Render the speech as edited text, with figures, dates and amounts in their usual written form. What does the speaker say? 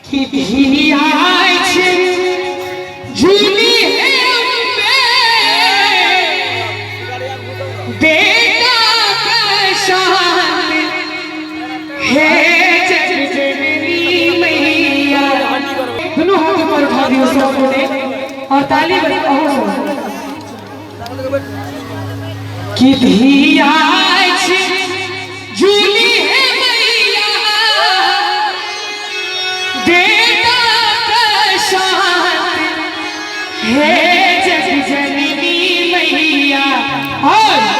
कितनी आज झूली है बेटा का शान है जग जननी मैया। दोनों हाथ ऊपर उठा दियो सबको ने और ताली बजाओ। कितनी आज झूली है मैया बेटा का शान है जग जननी मैया। और